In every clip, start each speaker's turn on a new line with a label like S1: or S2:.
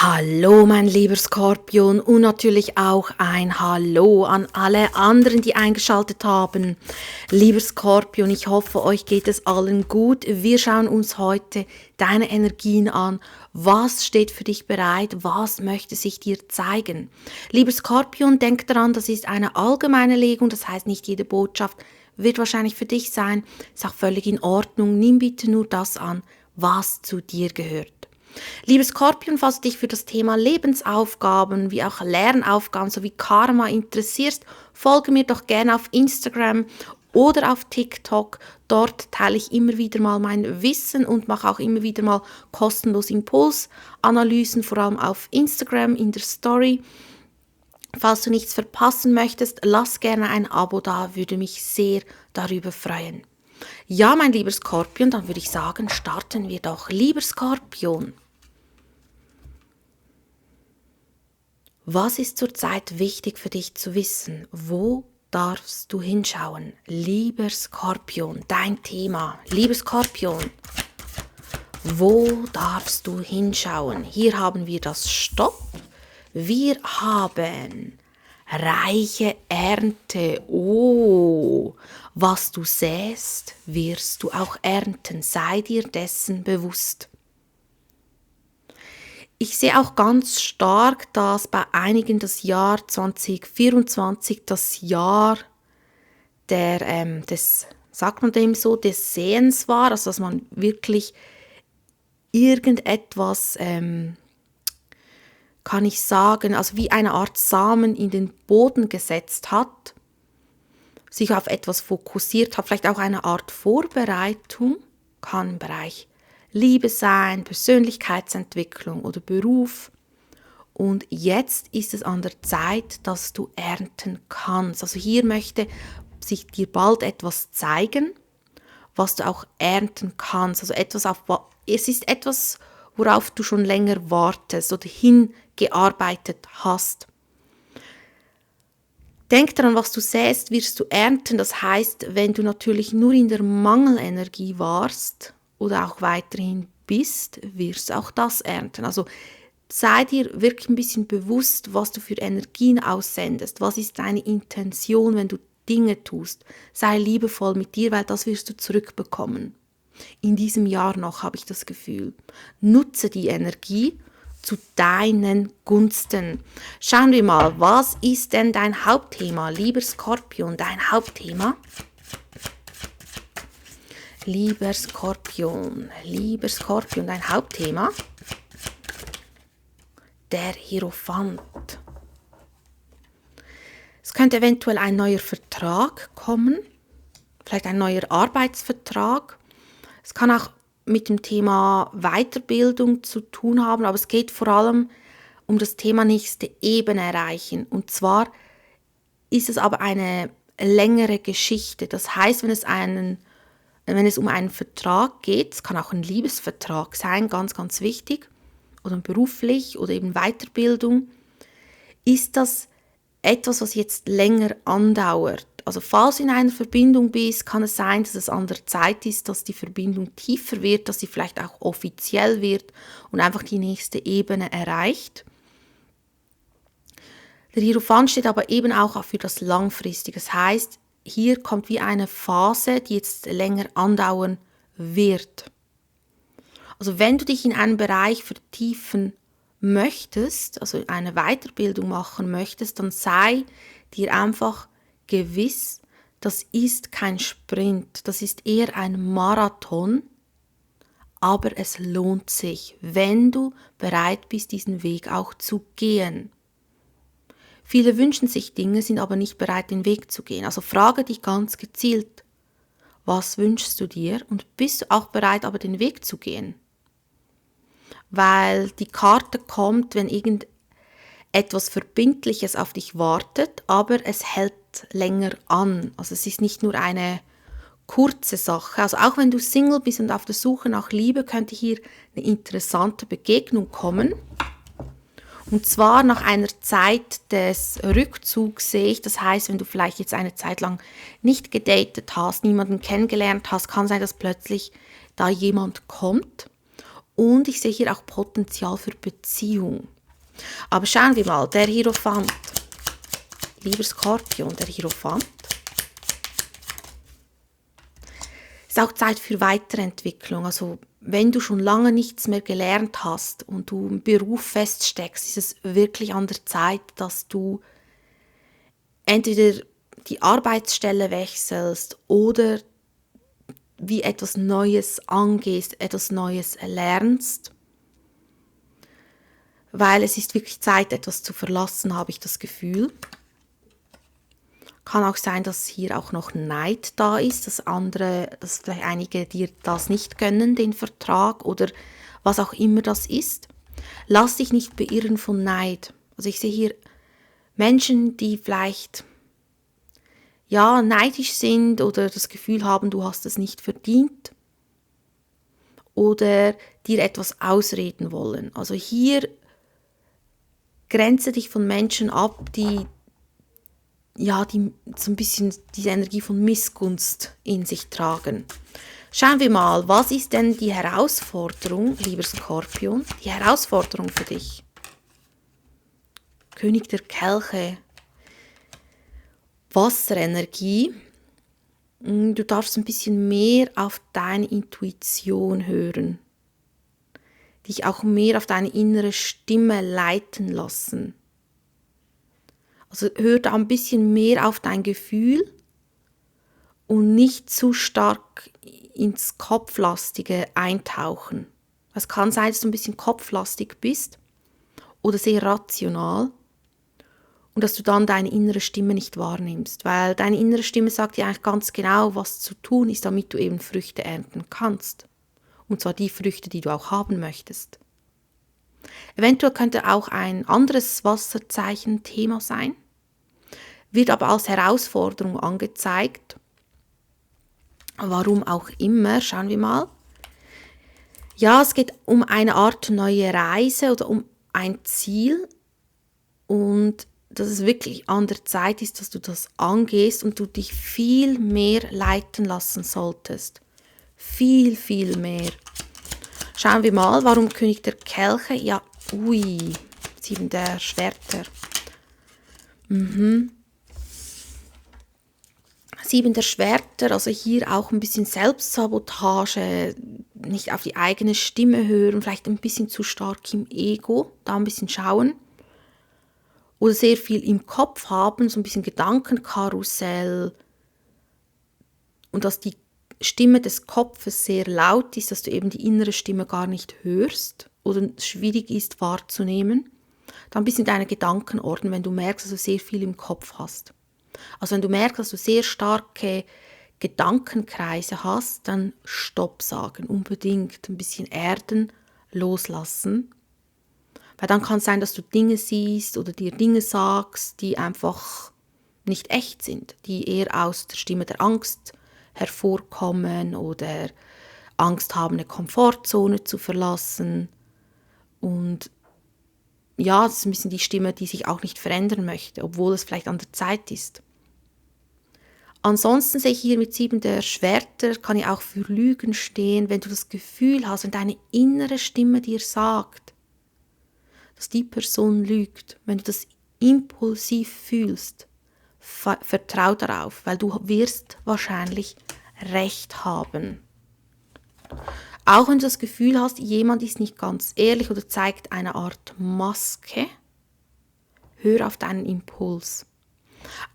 S1: Hallo, mein lieber Skorpion, und natürlich auch ein Hallo an alle anderen, die eingeschaltet haben. Lieber Skorpion, ich hoffe, euch geht es allen gut. Wir schauen uns heute deine Energien an. Was steht für dich bereit? Was möchte sich dir zeigen? Lieber Skorpion, denk daran, das ist eine allgemeine Legung, das heißt, nicht jede Botschaft wird wahrscheinlich für dich sein. Ist auch völlig in Ordnung. Nimm bitte nur das an, was zu dir gehört. Liebe Skorpion, falls du dich für das Thema Lebensaufgaben wie auch Lernaufgaben sowie Karma interessierst, folge mir doch gerne auf Instagram oder auf TikTok. Dort teile ich immer wieder mal mein Wissen und mache auch immer wieder mal kostenlos Impulsanalysen, vor allem auf Instagram in der Story. Falls du nichts verpassen möchtest, lass gerne ein Abo da, würde mich sehr darüber freuen. Ja, mein lieber Skorpion, dann würde ich sagen, starten wir doch. Lieber Skorpion, was ist zurzeit wichtig für dich zu wissen? Wo darfst du hinschauen? Lieber Skorpion, dein Thema. Lieber Skorpion, wo darfst du hinschauen? Hier haben wir das Stopp. Wir haben reiche Ernte. Oh, was du säst, wirst du auch ernten. Sei dir dessen bewusst. Ich sehe auch ganz stark, dass bei einigen das Jahr 2024 das Jahr des, sagt man dem so, des Sehens war, also dass man wirklich irgendetwas, kann ich sagen, also wie eine Art Samen in den Boden gesetzt hat, sich auf etwas fokussiert hat, vielleicht auch eine Art Vorbereitung, kann im Bereich Liebe sein, Persönlichkeitsentwicklung oder Beruf. Und jetzt ist es an der Zeit, dass du ernten kannst. Also hier möchte sich dir bald etwas zeigen, was du auch ernten kannst. Also es ist etwas, worauf du schon länger wartest oder hingearbeitet hast. Denk daran, was du säst, wirst du ernten. Das heißt, wenn du natürlich nur in der Mangelenergie warst oder auch weiterhin bist, wirst du auch das ernten. Also sei dir wirklich ein bisschen bewusst, was du für Energien aussendest. Was ist deine Intention, wenn du Dinge tust? Sei liebevoll mit dir, weil das wirst du zurückbekommen. In diesem Jahr noch habe ich das Gefühl. Nutze die Energie zu deinen Gunsten. Schauen wir mal, was ist denn dein Hauptthema, lieber Skorpion, dein Hauptthema? Lieber Skorpion, dein Hauptthema? Der Hierophant. Es könnte eventuell ein neuer Vertrag kommen, vielleicht ein neuer Arbeitsvertrag. Es kann auch mit dem Thema Weiterbildung zu tun haben, aber es geht vor allem um das Thema nächste Ebene erreichen. Und zwar ist es aber eine längere Geschichte. Das heißt, wenn es um einen Vertrag geht, es kann auch ein Liebesvertrag sein, ganz, ganz wichtig, oder beruflich oder eben Weiterbildung, ist das etwas, was jetzt länger andauert. Also falls du in einer Verbindung bist, kann es sein, dass es an der Zeit ist, dass die Verbindung tiefer wird, dass sie vielleicht auch offiziell wird und einfach die nächste Ebene erreicht. Der Hierophant steht aber eben auch für das Langfristige. Das heißt, hier kommt wie eine Phase, die jetzt länger andauern wird. Also wenn du dich in einem Bereich vertiefen möchtest, also eine Weiterbildung machen möchtest, dann sei dir einfach gewiss, das ist kein Sprint, das ist eher ein Marathon, aber es lohnt sich, wenn du bereit bist, diesen Weg auch zu gehen. Viele wünschen sich Dinge, sind aber nicht bereit, den Weg zu gehen. Also frage dich ganz gezielt, was wünschst du dir und bist du auch bereit, aber den Weg zu gehen? Weil die Karte kommt, wenn irgendetwas Verbindliches auf dich wartet, aber es hält länger an. Also es ist nicht nur eine kurze Sache. Also auch wenn du Single bist und auf der Suche nach Liebe, könnte hier eine interessante Begegnung kommen. Und zwar nach einer Zeit des Rückzugs sehe ich, das heißt, wenn du vielleicht jetzt eine Zeit lang nicht gedatet hast, niemanden kennengelernt hast, kann sein, dass plötzlich da jemand kommt. Und ich sehe hier auch Potenzial für Beziehung. Aber schauen wir mal, der Hierophant. Lieber Skorpion, der Hierophant. Es ist auch Zeit für Weiterentwicklung. Also wenn du schon lange nichts mehr gelernt hast und du im Beruf feststeckst, ist es wirklich an der Zeit, dass du entweder die Arbeitsstelle wechselst oder wie etwas Neues angehst, etwas Neues lernst. Weil es ist wirklich Zeit, etwas zu verlassen, habe ich das Gefühl. Kann auch sein, dass hier auch noch Neid da ist, dass vielleicht einige dir das nicht gönnen, den Vertrag oder was auch immer das ist. Lass dich nicht beirren von Neid. Also ich sehe hier Menschen, die vielleicht neidisch sind oder das Gefühl haben, du hast es nicht verdient oder dir etwas ausreden wollen. Also hier grenze dich von Menschen ab, die so ein bisschen diese Energie von Missgunst in sich tragen. Schauen wir mal, was ist denn die Herausforderung, lieber Skorpion? Die Herausforderung für dich. König der Kelche. Wasserenergie. Du darfst ein bisschen mehr auf deine Intuition hören. Dich auch mehr auf deine innere Stimme leiten lassen. Also hör da ein bisschen mehr auf dein Gefühl und nicht zu stark ins Kopflastige eintauchen. Es kann sein, dass du ein bisschen kopflastig bist oder sehr rational und dass du dann deine innere Stimme nicht wahrnimmst, weil deine innere Stimme sagt dir eigentlich ganz genau, was zu tun ist, damit du eben Früchte ernten kannst. Und zwar die Früchte, die du auch haben möchtest. Eventuell könnte auch ein anderes Wasserzeichen Thema sein, wird aber als Herausforderung angezeigt. Warum auch immer, schauen wir mal. Ja, es geht um eine Art neue Reise oder um ein Ziel und dass es wirklich an der Zeit ist, dass du das angehst und du dich viel mehr leiten lassen solltest. Viel, viel mehr. Schauen wir mal, warum König der Kelche? Ja, 7 der Schwerter. 7 der Schwerter, also hier auch ein bisschen Selbstsabotage, nicht auf die eigene Stimme hören, vielleicht ein bisschen zu stark im Ego, da ein bisschen schauen. Oder sehr viel im Kopf haben, so ein bisschen Gedankenkarussell. Und dass die Stimme des Kopfes sehr laut ist, dass du eben die innere Stimme gar nicht hörst oder schwierig ist wahrzunehmen. Dann ein bisschen deine Gedanken ordnen, wenn du merkst, dass du sehr viel im Kopf hast. Also wenn du merkst, dass du sehr starke Gedankenkreise hast, dann Stopp sagen, unbedingt ein bisschen erden, loslassen. Weil dann kann es sein, dass du Dinge siehst oder dir Dinge sagst, die einfach nicht echt sind, die eher aus der Stimme der Angst hervorkommen oder Angst haben, eine Komfortzone zu verlassen. Und ja, das ist ein bisschen die Stimme, die sich auch nicht verändern möchte, obwohl es vielleicht an der Zeit ist. Ansonsten sehe ich hier mit 7 der Schwerter, kann ja auch für Lügen stehen, wenn du das Gefühl hast, wenn deine innere Stimme dir sagt, dass die Person lügt, wenn du das impulsiv fühlst, vertrau darauf, weil du wirst wahrscheinlich Recht haben. Auch wenn du das Gefühl hast, jemand ist nicht ganz ehrlich oder zeigt eine Art Maske, hör auf deinen Impuls.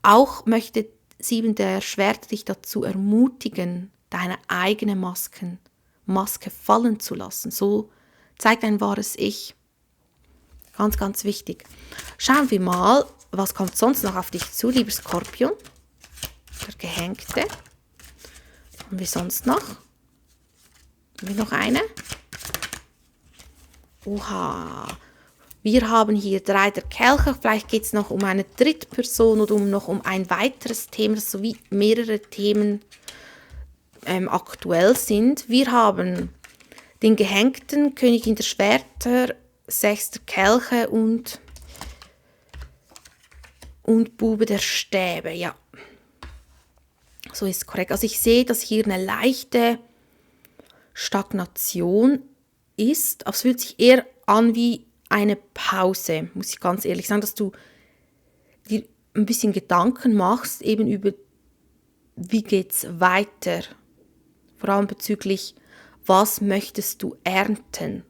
S1: Auch möchte 7 der Schwerter dich dazu ermutigen, deine eigene Maske fallen zu lassen. So zeigt ein wahres Ich. Ganz, ganz wichtig. Schauen wir mal, was kommt sonst noch auf dich zu, lieber Skorpion? Der Gehängte. Was haben wir sonst noch? Haben wir noch eine? Oha. Wir haben hier 3 der Kelche. Vielleicht geht es noch um eine Drittperson oder noch um ein weiteres Thema, das so wie mehrere Themen aktuell sind. Wir haben den Gehängten, Königin der Schwerter, 6 der Kelche und Bube der Stäbe. Ja, so ist korrekt. Also ich sehe, dass hier eine leichte Stagnation ist, aber es fühlt sich eher an wie eine Pause, muss ich ganz ehrlich sagen, dass du dir ein bisschen Gedanken machst, eben über, wie geht's weiter, vor allem bezüglich, was möchtest du ernten.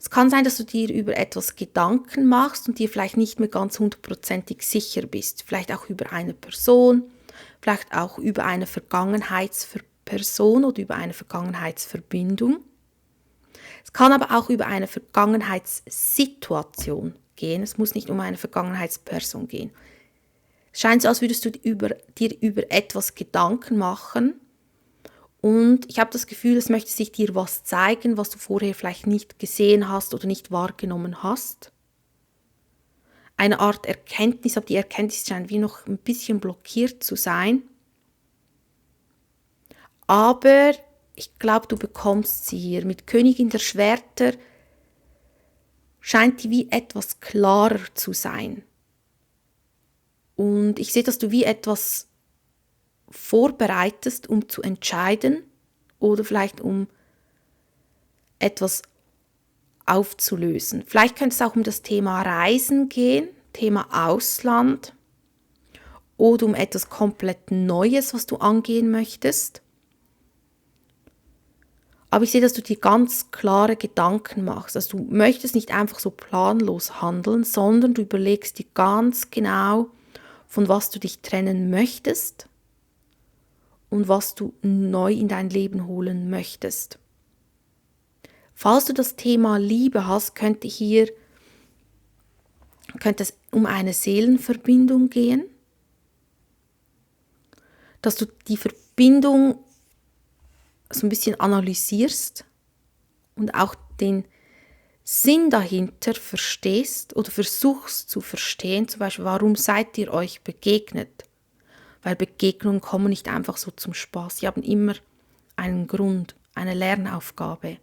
S1: Es kann sein, dass du dir über etwas Gedanken machst und dir vielleicht nicht mehr ganz 100%ig sicher bist. Vielleicht auch über eine Person, vielleicht auch über eine Vergangenheitsperson oder über eine Vergangenheitsverbindung. Es kann aber auch über eine Vergangenheitssituation gehen. Es muss nicht um eine Vergangenheitsperson gehen. Es scheint so, als würdest du dir über etwas Gedanken machen. Und ich habe das Gefühl, es möchte sich dir was zeigen, was du vorher vielleicht nicht gesehen hast oder nicht wahrgenommen hast. Eine Art Erkenntnis, aber die Erkenntnis scheint wie noch ein bisschen blockiert zu sein. Aber ich glaube, du bekommst sie hier. Mit Königin der Schwerter scheint die wie etwas klarer zu sein. Und ich sehe, dass du wie etwas vorbereitest, um zu entscheiden oder vielleicht um etwas aufzulösen. Vielleicht könnte es auch um das Thema Reisen gehen, Thema Ausland oder um etwas komplett Neues, was du angehen möchtest. Aber ich sehe, dass du dir ganz klare Gedanken machst. Also du möchtest nicht einfach so planlos handeln, sondern du überlegst dir ganz genau, von was du dich trennen möchtest und was du neu in dein Leben holen möchtest. Falls du das Thema Liebe hast, könnte es um eine Seelenverbindung gehen, dass du die Verbindung so ein bisschen analysierst und auch den Sinn dahinter verstehst oder versuchst zu verstehen, zum Beispiel, warum seid ihr euch begegnet? Weil Begegnungen kommen nicht einfach so zum Spaß. Sie haben immer einen Grund, eine Lernaufgabe.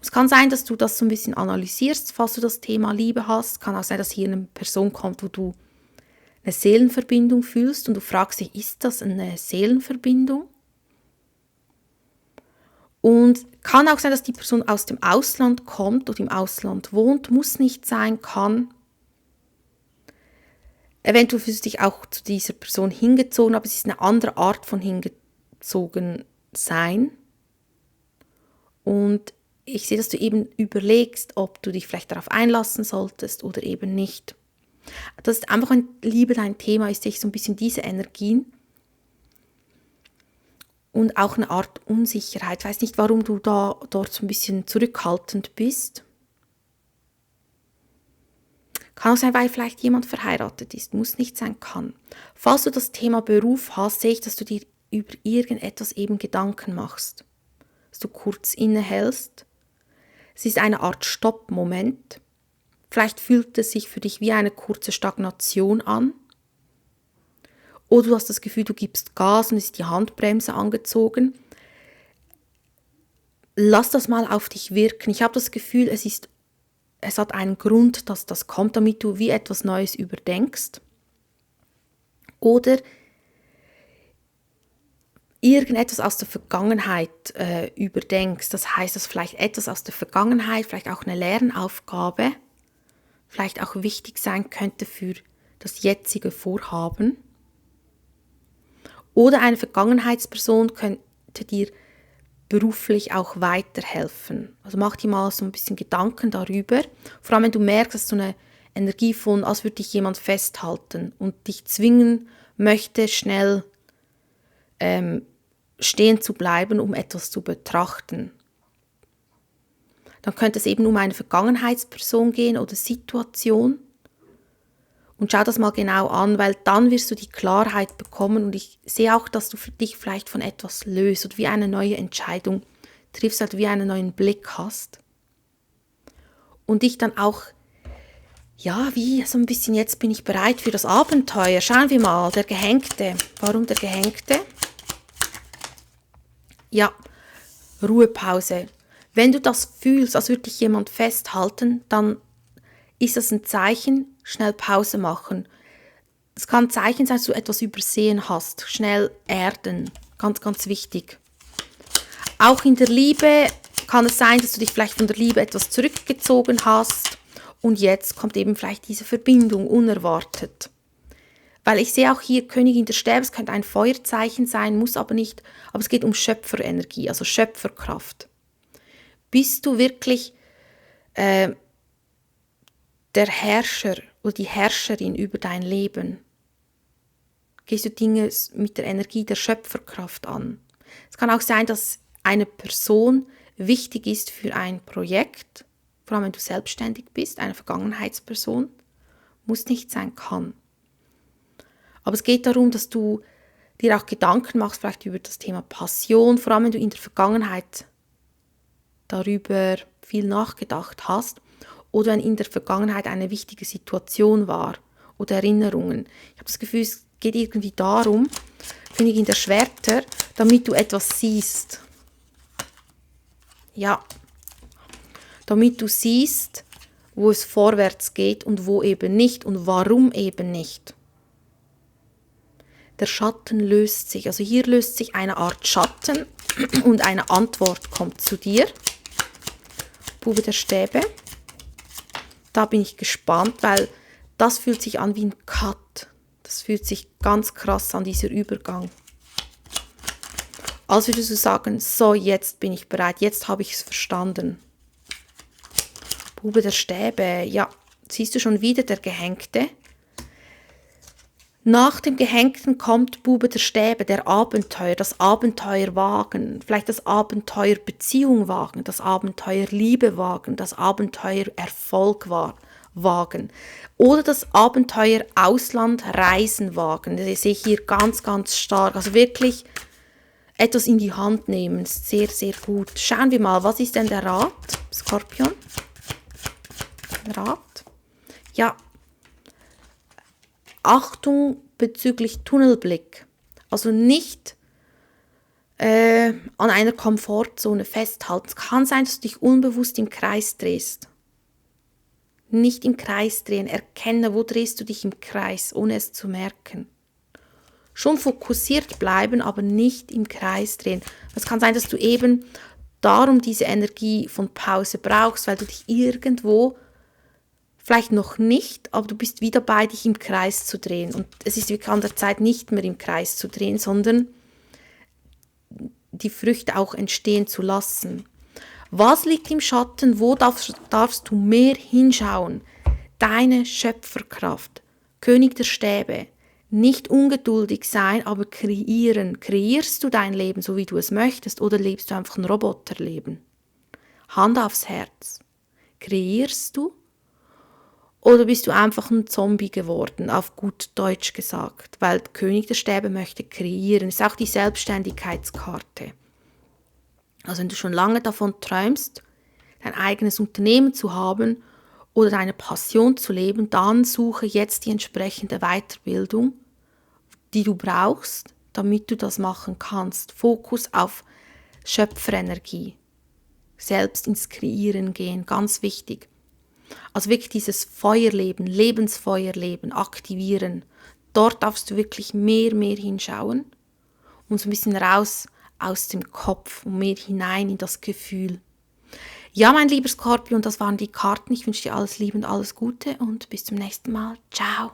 S1: Es kann sein, dass du das so ein bisschen analysierst, falls du das Thema Liebe hast. Kann auch sein, dass hier eine Person kommt, wo du eine Seelenverbindung fühlst und du fragst dich, ist das eine Seelenverbindung? Und kann auch sein, dass die Person aus dem Ausland kommt oder im Ausland wohnt, muss nicht sein, kann. Eventuell fühlst du dich auch zu dieser Person hingezogen, aber es ist eine andere Art von hingezogen sein. Und ich sehe, dass du eben überlegst, ob du dich vielleicht darauf einlassen solltest oder eben nicht. Das ist einfach, wenn Liebe dein Thema ist, sehe ich so ein bisschen diese Energien. Und auch eine Art Unsicherheit. Ich weiß nicht, warum du dort so ein bisschen zurückhaltend bist. Kann auch sein, weil vielleicht jemand verheiratet ist. Muss nicht sein, kann. Falls du das Thema Beruf hast, sehe ich, dass du dir über irgendetwas eben Gedanken machst. Dass du kurz innehältst. Es ist eine Art Stoppmoment. Vielleicht fühlt es sich für dich wie eine kurze Stagnation an. Oder du hast das Gefühl, du gibst Gas und es ist die Handbremse angezogen. Lass das mal auf dich wirken. Ich habe das Gefühl, es hat einen Grund, dass das kommt, damit du wie etwas Neues überdenkst. Oder irgendetwas aus der Vergangenheit überdenkst. Das heißt, dass vielleicht etwas aus der Vergangenheit, vielleicht auch eine Lernaufgabe, vielleicht auch wichtig sein könnte für das jetzige Vorhaben. Oder eine Vergangenheitsperson könnte dir beruflich auch weiterhelfen. Also mach dir mal so ein bisschen Gedanken darüber. Vor allem, wenn du merkst, dass so eine Energie von, als würde dich jemand festhalten und dich zwingen möchte, schnell stehen zu bleiben, um etwas zu betrachten. Dann könnte es eben um eine Vergangenheitsperson gehen oder Situation. Und schau das mal genau an, weil dann wirst du die Klarheit bekommen und ich sehe auch, dass du für dich vielleicht von etwas löst oder wie eine neue Entscheidung triffst, halt wie einen neuen Blick hast. Und dich dann auch, ja, wie so ein bisschen, jetzt bin ich bereit für das Abenteuer. Schauen wir mal, der Gehängte. Warum der Gehängte? Ja, Ruhepause. Wenn du das fühlst, als würde dich jemand festhalten, dann ist das ein Zeichen, schnell Pause machen. Es kann ein Zeichen sein, dass du etwas übersehen hast. Schnell erden. Ganz, ganz wichtig. Auch in der Liebe kann es sein, dass du dich vielleicht von der Liebe etwas zurückgezogen hast und jetzt kommt eben vielleicht diese Verbindung unerwartet. Weil ich sehe auch hier Königin der Stäbe, es könnte ein Feuerzeichen sein, muss aber nicht, aber es geht um Schöpferenergie, also Schöpferkraft. Bist du wirklich der Herrscher oder die Herrscherin über dein Leben? Gehst du Dinge mit der Energie der Schöpferkraft an? Es kann auch sein, dass eine Person wichtig ist für ein Projekt, vor allem wenn du selbstständig bist, eine Vergangenheitsperson, muss nicht sein, kann. Aber es geht darum, dass du dir auch Gedanken machst, vielleicht über das Thema Passion, vor allem wenn du in der Vergangenheit darüber viel nachgedacht hast oder wenn in der Vergangenheit eine wichtige Situation war oder Erinnerungen. Ich habe das Gefühl, es geht irgendwie darum, Königin der Schwerter, damit du etwas siehst. Ja, damit du siehst, wo es vorwärts geht und wo eben nicht und warum eben nicht. Der Schatten löst sich, also hier löst sich eine Art Schatten und eine Antwort kommt zu dir. Bube der Stäbe. Da bin ich gespannt, weil das fühlt sich an wie ein Cut. Das fühlt sich ganz krass an, dieser Übergang. Als würdest du sagen, so, jetzt bin ich bereit, jetzt habe ich es verstanden. Bube der Stäbe, ja, siehst du schon wieder der Gehängte. Nach dem Gehängten kommt Bube der Stäbe, der Abenteuer, das Abenteuer wagen, vielleicht das Abenteuer Beziehung wagen, das Abenteuer Liebe wagen, das Abenteuer Erfolg wagen oder das Abenteuer Ausland Reisen wagen. Das sehe ich hier ganz, ganz stark. Also wirklich etwas in die Hand nehmen, ist sehr, sehr gut. Schauen wir mal, was ist denn der Rat, Skorpion? Rat? Ja, Achtung bezüglich Tunnelblick. Also nicht an einer Komfortzone festhalten. Es kann sein, dass du dich unbewusst im Kreis drehst. Nicht im Kreis drehen. Erkenne, wo drehst du dich im Kreis, ohne es zu merken. Schon fokussiert bleiben, aber nicht im Kreis drehen. Es kann sein, dass du eben darum diese Energie von Pause brauchst, weil du dich irgendwo vielleicht noch nicht, aber du bist wieder bei, dich im Kreis zu drehen. Und es ist wirklich an der Zeit, nicht mehr im Kreis zu drehen, sondern die Früchte auch entstehen zu lassen. Was liegt im Schatten? Wo darfst du mehr hinschauen? Deine Schöpferkraft. König der Stäbe. Nicht ungeduldig sein, aber kreieren. Kreierst du dein Leben, so wie du es möchtest, oder lebst du einfach ein Roboterleben? Hand aufs Herz. Kreierst du? Oder bist du einfach ein Zombie geworden, auf gut Deutsch gesagt? Weil König der Stäbe möchte kreieren. Das ist auch die Selbstständigkeitskarte. Also wenn du schon lange davon träumst, dein eigenes Unternehmen zu haben oder deine Passion zu leben, dann suche jetzt die entsprechende Weiterbildung, die du brauchst, damit du das machen kannst. Fokus auf Schöpferenergie. Selbst ins Kreieren gehen, ganz wichtig. Also wirklich dieses Feuerleben, Lebensfeuerleben aktivieren. Dort darfst du wirklich mehr hinschauen und so ein bisschen raus aus dem Kopf und mehr hinein in das Gefühl. Ja, mein lieber Skorpion, das waren die Karten. Ich wünsche dir alles Liebe und alles Gute und bis zum nächsten Mal. Ciao.